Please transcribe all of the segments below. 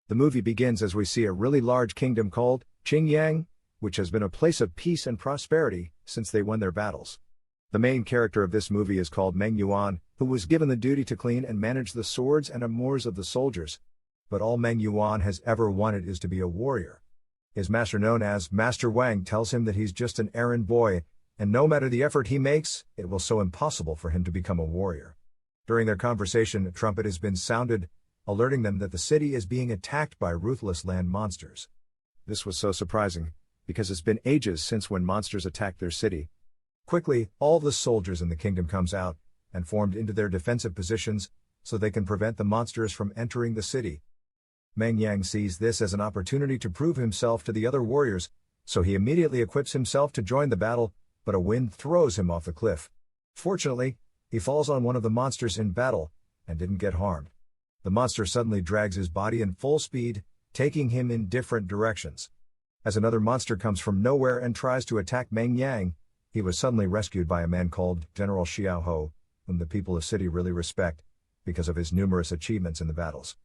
The movie begins as we see a really large kingdom called Qingyang, which has been a place of peace and prosperity since they won their battles. The main character of this movie is called Meng Yuan, who was given the duty to clean and manage the swords and amours of the soldiers. But all Meng Yuan has ever wanted is to be a warrior. His master, known as Master Wang, tells him that he's just an errand boy, and no matter the effort he makes, it will so impossible for him to become a warrior. During their conversation, a trumpet has been sounded, alerting them that the city is being attacked by ruthless land monsters. This was so surprising, because it's been ages since when monsters attacked their city. Quickly, all the soldiers in the kingdom comes out, and formed into their defensive positions, so they can prevent the monsters from entering the city. Meng Yang sees this as an opportunity to prove himself to the other warriors, so he immediately equips himself to join the battle, but a wind throws him off the cliff. Fortunately, he falls on one of the monsters in battle, and didn't get harmed. The monster suddenly drags his body in full speed, taking him in different directions. As another monster comes from nowhere and tries to attack Meng Yang, he was suddenly rescued by a man called General Xiao Ho, whom the people of the city really respect, because of his numerous achievements in the battles.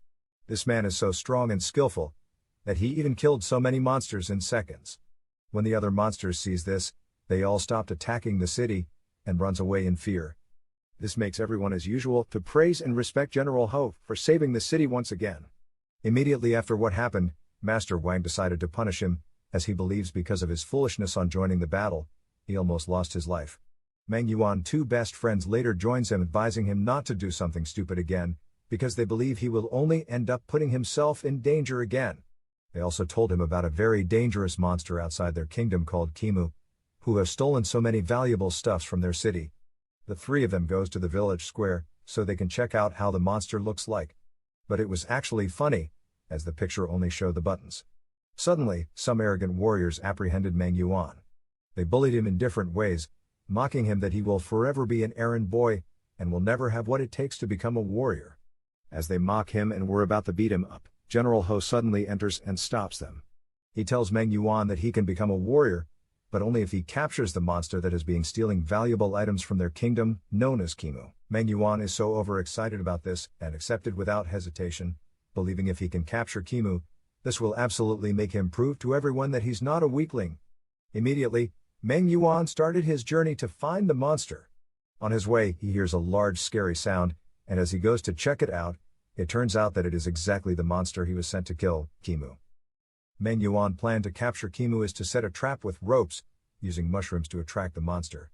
This man is so strong and skillful, that he even killed so many monsters in seconds. When the other monsters sees this, they all stopped attacking the city, and runs away in fear. This makes everyone as usual to praise and respect General Ho for saving the city once again. Immediately after what happened, Master Wang decided to punish him, as he believes because of his foolishness on joining the battle, he almost lost his life. Meng Yuan's two best friends later joins him, advising him not to do something stupid again, because they believe he will only end up putting himself in danger again. They also told him about a very dangerous monster outside their kingdom called Kimu, who have stolen so many valuable stuffs from their city. The three of them goes to the village square, so they can check out how the monster looks like. But it was actually funny, as the picture only showed the buttons. Suddenly, some arrogant warriors apprehended Meng Yuan. They bullied him in different ways, mocking him that he will forever be an errand boy, and will never have what it takes to become a warrior. As they mock him and were about to beat him up, General Ho suddenly enters and stops them. He tells Meng Yuan that he can become a warrior, but only if he captures the monster that is being stealing valuable items from their kingdom, known as Kimu. Meng Yuan is so overexcited about this, and accepted without hesitation, believing if he can capture Kimu, this will absolutely make him prove to everyone that he's not a weakling. Immediately, Meng Yuan started his journey to find the monster. On his way, he hears a large scary sound, and as he goes to check it out, it turns out that it is exactly the monster he was sent to kill, Kimu. Meng Yuan's plan to capture Kimu is to set a trap with ropes, using mushrooms to attract the monster.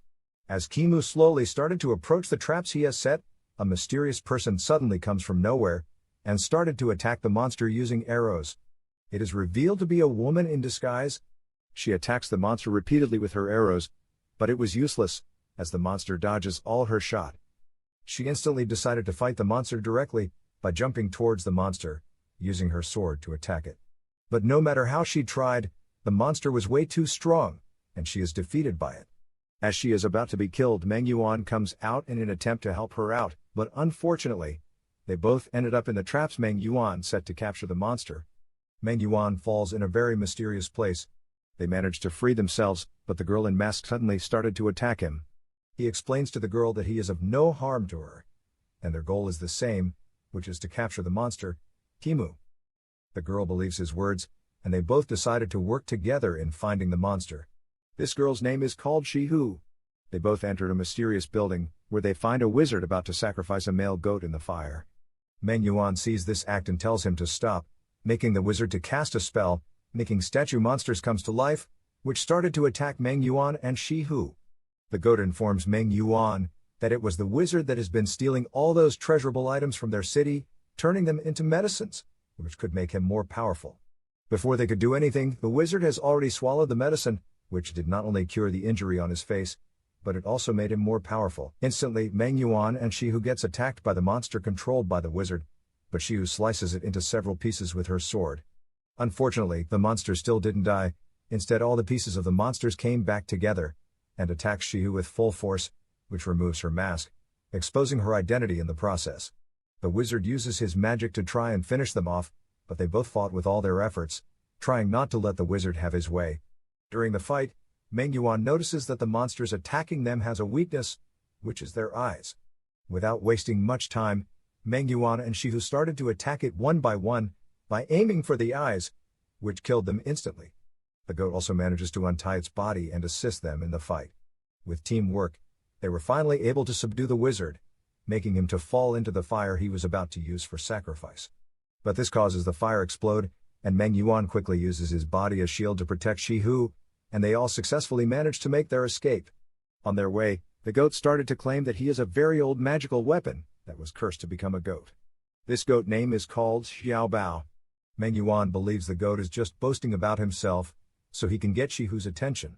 As Kimu slowly started to approach the traps he has set, a mysterious person suddenly comes from nowhere, and started to attack the monster using arrows. It is revealed to be a woman in disguise. She attacks the monster repeatedly with her arrows, but it was useless, as the monster dodges all her shot. She instantly decided to fight the monster directly, by jumping towards the monster, using her sword to attack it. But no matter how she tried, the monster was way too strong, and she is defeated by it. As she is about to be killed, Meng Yuan comes out in an attempt to help her out, but unfortunately, they both ended up in the traps Meng Yuan set to capture the monster. Meng Yuan falls in a very mysterious place. They manage to free themselves, but the girl in mask suddenly started to attack him. He explains to the girl that he is of no harm to her, and their goal is the same, which is to capture the monster, Kimu. The girl believes his words, and they both decided to work together in finding the monster. This girl's name is called Shihu. They both entered a mysterious building, where they find a wizard about to sacrifice a male goat in the fire. Meng Yuan sees this act and tells him to stop, making the wizard to cast a spell, making statue monsters comes to life, which started to attack Meng Yuan and Shihu. The goat informs Meng Yuan that it was the wizard that has been stealing all those treasurable items from their city, turning them into medicines, which could make him more powerful. Before they could do anything, the wizard has already swallowed the medicine, which did not only cure the injury on his face, but it also made him more powerful. Instantly, Meng Yuan and Shihu gets attacked by the monster controlled by the wizard, but Shihu slices it into several pieces with her sword. Unfortunately, the monster still didn't die. Instead, all the pieces of the monsters came back together, and attacks Shihu with full force, which removes her mask, exposing her identity in the process. The wizard uses his magic to try and finish them off, but they both fought with all their efforts, trying not to let the wizard have his way. During the fight, Meng Yuan notices that the monsters attacking them has a weakness, which is their eyes. Without wasting much time, Meng Yuan and Shihu started to attack it one by one, by aiming for the eyes, which killed them instantly. The goat also manages to untie its body and assist them in the fight. With teamwork, they were finally able to subdue the wizard, making him to fall into the fire he was about to use for sacrifice. But this causes the fire explode, and Meng Yuan quickly uses his body as shield to protect Shihu, and they all successfully manage to make their escape. On their way, the goat started to claim that he is a very old magical weapon that was cursed to become a goat. This goat name is called Xiao Bao. Meng Yuan believes the goat is just boasting about himself, so he can get Shihu's attention.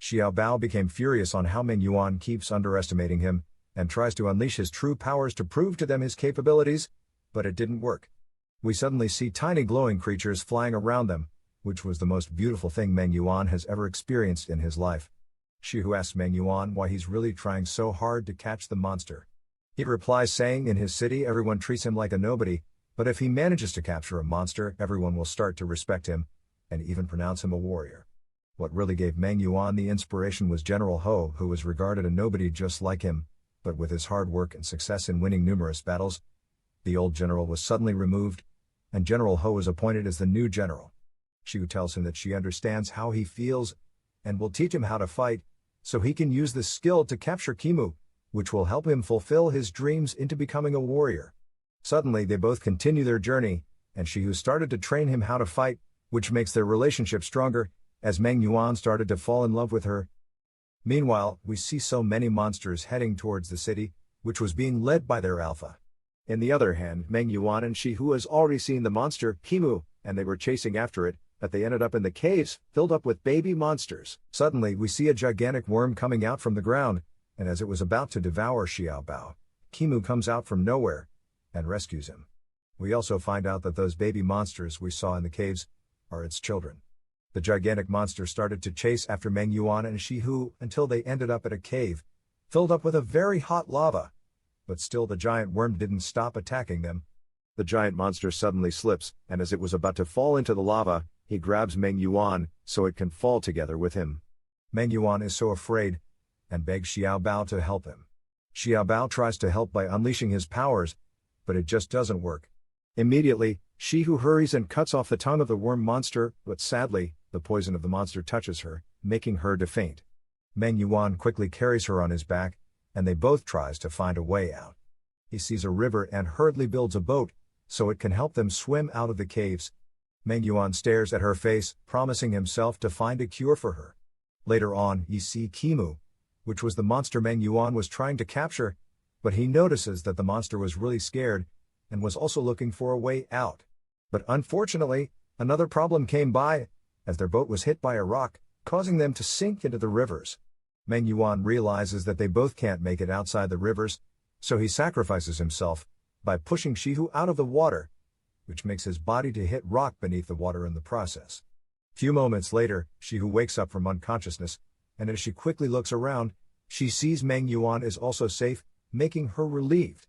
Xiao Bao became furious on how Meng Yuan keeps underestimating him, and tries to unleash his true powers to prove to them his capabilities, but it didn't work. We suddenly see tiny glowing creatures flying around them, which was the most beautiful thing Meng Yuan has ever experienced in his life. Shihu asks Meng Yuan why he's really trying so hard to catch the monster. He replies saying in his city everyone treats him like a nobody, but if he manages to capture a monster, everyone will start to respect him, and even pronounce him a warrior. What really gave Meng Yuan the inspiration was General Ho, who was regarded a nobody just like him, but with his hard work and success in winning numerous battles, the old general was suddenly removed, and General Ho was appointed as the new general. Shihu tells him that she understands how he feels, and will teach him how to fight, so he can use this skill to capture Kimu, which will help him fulfill his dreams into becoming a warrior. Suddenly they both continue their journey, and Shihu started to train him how to fight, which makes their relationship stronger, as Meng Yuan started to fall in love with her. Meanwhile, we see so many monsters heading towards the city, which was being led by their alpha. On the other hand, Meng Yuan and Shihu has already seen the monster, Kimu, and they were chasing after it, but they ended up in the caves, filled up with baby monsters. Suddenly we see a gigantic worm coming out from the ground, and as it was about to devour Xiao Bao, Kimu comes out from nowhere, and rescues him. We also find out that those baby monsters we saw in the caves are its children. The gigantic monster started to chase after Meng Yuan and Shihu until they ended up at a cave, filled up with a very hot lava. But still the giant worm didn't stop attacking them. The giant monster suddenly slips, and as it was about to fall into the lava, he grabs Meng Yuan, so it can fall together with him. Meng Yuan is so afraid, and begs Xiao Bao to help him. Xiao Bao tries to help by unleashing his powers, but it just doesn't work. Immediately, Shihu hurries and cuts off the tongue of the worm monster, but sadly, the poison of the monster touches her, making her to faint. Meng Yuan quickly carries her on his back, and they both tries to find a way out. He sees a river and hurriedly builds a boat, so it can help them swim out of the caves. Meng Yuan stares at her face, promising himself to find a cure for her. Later on, you see Kimu, which was the monster Meng Yuan was trying to capture, but he notices that the monster was really scared, and was also looking for a way out. But unfortunately, another problem came by, as their boat was hit by a rock, causing them to sink into the rivers. Meng Yuan realizes that they both can't make it outside the rivers, so he sacrifices himself by pushing Shihu out of the water, which makes his body to hit rock beneath the water in the process. Few moments later, Shihu wakes up from unconsciousness, and as she quickly looks around, she sees Meng Yuan is also safe, making her relieved.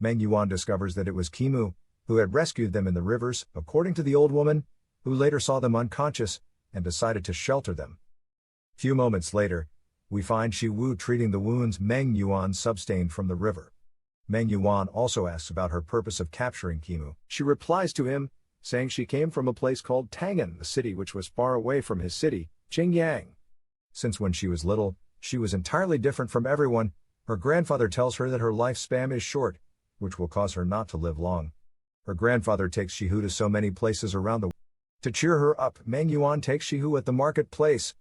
Meng Yuan discovers that it was Kimu, who had rescued them in the rivers, according to the old woman, who later saw them unconscious, and decided to shelter them. Few moments later, we find Shi Wu treating the wounds Meng Yuan sustained from the river. Meng Yuan also asks about her purpose of capturing Kimu. She replies to him, saying she came from a place called Tangan, a city which was far away from his city, Qingyang. Since when she was little, she was entirely different from everyone. Her grandfather tells her that her lifespan is short, which will cause her not to live long. Her grandfather takes Shihu to so many places around the world. To cheer her up, Meng Yuan takes Shihu at the marketplace.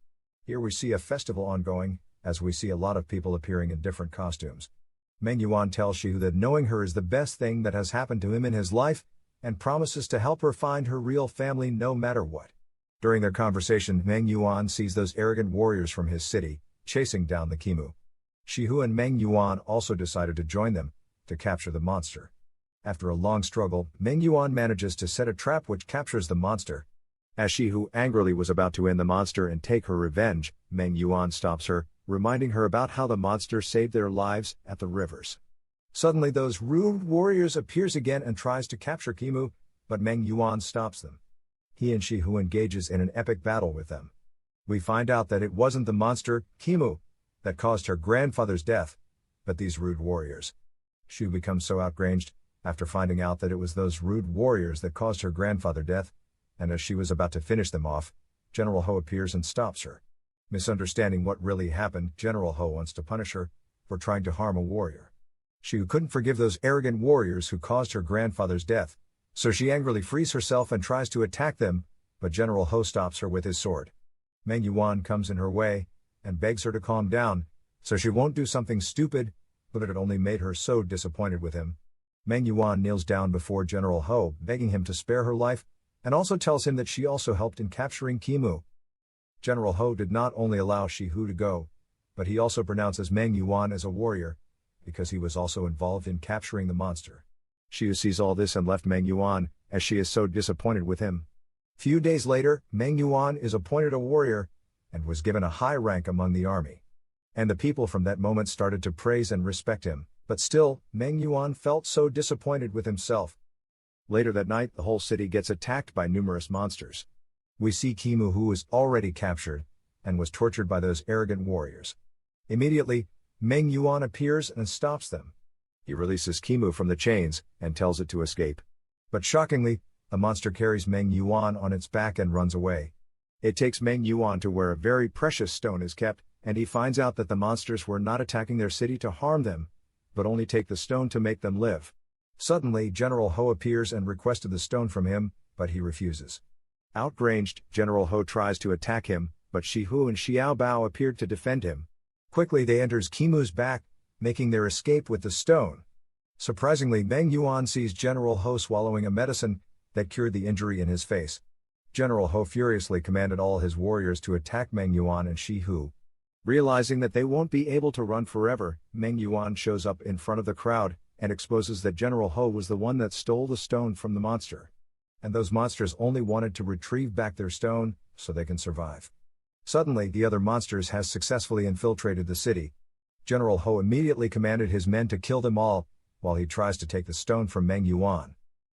Here we see a festival ongoing, as we see a lot of people appearing in different costumes. Meng Yuan tells Shihu that knowing her is the best thing that has happened to him in his life, and promises to help her find her real family no matter what. During their conversation, Meng Yuan sees those arrogant warriors from his city, chasing down the Kimu. Shihu and Meng Yuan also decided to join them, to capture the monster. After a long struggle, Meng Yuan manages to set a trap which captures the monster. As Shihu angrily was about to end the monster and take her revenge, Meng Yuan stops her, reminding her about how the monster saved their lives at the rivers. Suddenly those rude warriors appears again and tries to capture Kimu, but Meng Yuan stops them. He and Shihu engages in an epic battle with them. We find out that it wasn't the monster, Kimu, that caused her grandfather's death, but these rude warriors. Shihu becomes so outraged, After finding out that it was those rude warriors that caused her grandfather death, and as she was about to finish them off, General Ho appears and stops her. Misunderstanding what really happened, General Ho wants to punish her for trying to harm a warrior. She couldn't forgive those arrogant warriors who caused her grandfather's death, so she angrily frees herself and tries to attack them, but General Ho stops her with his sword. Meng Yuan comes in her way and begs her to calm down, so she won't do something stupid, but it only made her so disappointed with him. Meng Yuan kneels down before General Ho, begging him to spare her life, and also tells him that she also helped in capturing Qimu. General Ho did not only allow Shi Hu to go, but he also pronounces Meng Yuan as a warrior, because he was also involved in capturing the monster. Shi Hu sees all this and left Meng Yuan, as she is so disappointed with him. Few days later, Meng Yuan is appointed a warrior, and was given a high rank among the army. And the people from that moment started to praise and respect him, but still, Meng Yuan felt so disappointed with himself. Later that night, the whole city gets attacked by numerous monsters. We see Qimu, who was already captured, and was tortured by those arrogant warriors. Immediately, Meng Yuan appears and stops them. He releases Qimu from the chains, and tells it to escape. But shockingly, the monster carries Meng Yuan on its back and runs away. It takes Meng Yuan to where a very precious stone is kept, and he finds out that the monsters were not attacking their city to harm them, but only take the stone to make them live. Suddenly, General Ho appears and requested the stone from him, but he refuses. Outraged, General Ho tries to attack him, but Shi Hu and Xiao Bao appeared to defend him. Quickly they enters Qimu's back, making their escape with the stone. Surprisingly, Meng Yuan sees General Ho swallowing a medicine that cured the injury in his face. General Ho furiously commanded all his warriors to attack Meng Yuan and Shi Hu. Realizing that they won't be able to run forever, Meng Yuan shows up in front of the crowd, and exposes that General Ho was the one that stole the stone from the monster. And those monsters only wanted to retrieve back their stone, so they can survive. Suddenly, the other monsters has successfully infiltrated the city. General Ho immediately commanded his men to kill them all, while he tries to take the stone from Meng Yuan.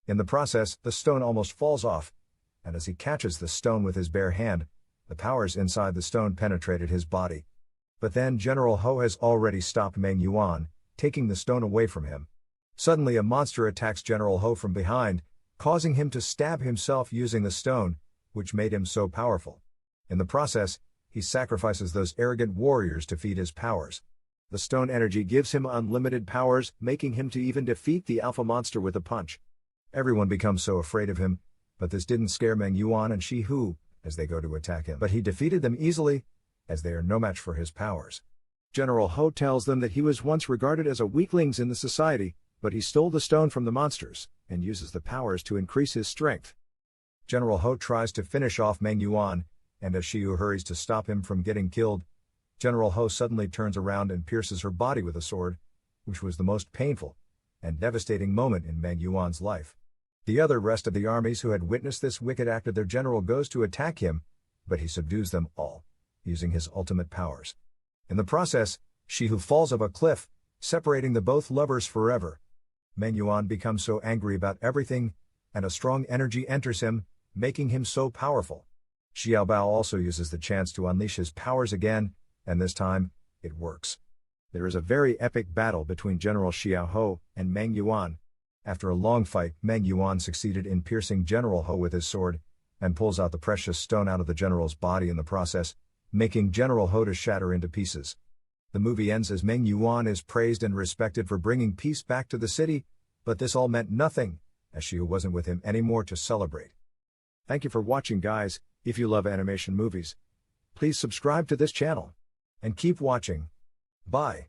In the process, the stone almost falls off, and as he catches the stone with his bare hand, the powers inside the stone penetrated his body. But then General Ho has already stopped Meng Yuan, taking the stone away from him. Suddenly a monster attacks General Ho from behind, causing him to stab himself using the stone, which made him so powerful. In the process, he sacrifices those arrogant warriors to feed his powers. The stone energy gives him unlimited powers, making him to even defeat the alpha monster with a punch. Everyone becomes so afraid of him, but this didn't scare Meng Yuan and Shi Hu, as they go to attack him. But he defeated them easily, as they are no match for his powers. General Ho tells them that he was once regarded as a weakling in the society, but he stole the stone from the monsters, and uses the powers to increase his strength. General Ho tries to finish off Meng Yuan, and as Shi Hu hurries to stop him from getting killed, General Ho suddenly turns around and pierces her body with a sword, which was the most painful and devastating moment in Meng Yuan's life. The rest of the armies who had witnessed this wicked act of their general goes to attack him, but he subdues them all, using his ultimate powers. In the process, Shi Hu falls off a cliff, separating the both lovers forever. Meng Yuan becomes so angry about everything, and a strong energy enters him, making him so powerful. Xiao Bao also uses the chance to unleash his powers again, and this time, it works. There is a very epic battle between General Xiao Ho and Meng Yuan. After a long fight, Meng Yuan succeeded in piercing General Ho with his sword, and pulls out the precious stone out of the general's body in the process, making General Ho to shatter into pieces. The movie ends as Meng Yuan is praised and respected for bringing peace back to the city, but this all meant nothing, as Shi Hu wasn't with him anymore to celebrate. Thank you for watching, guys. If you love animation movies, please subscribe to this channel. And keep watching. Bye.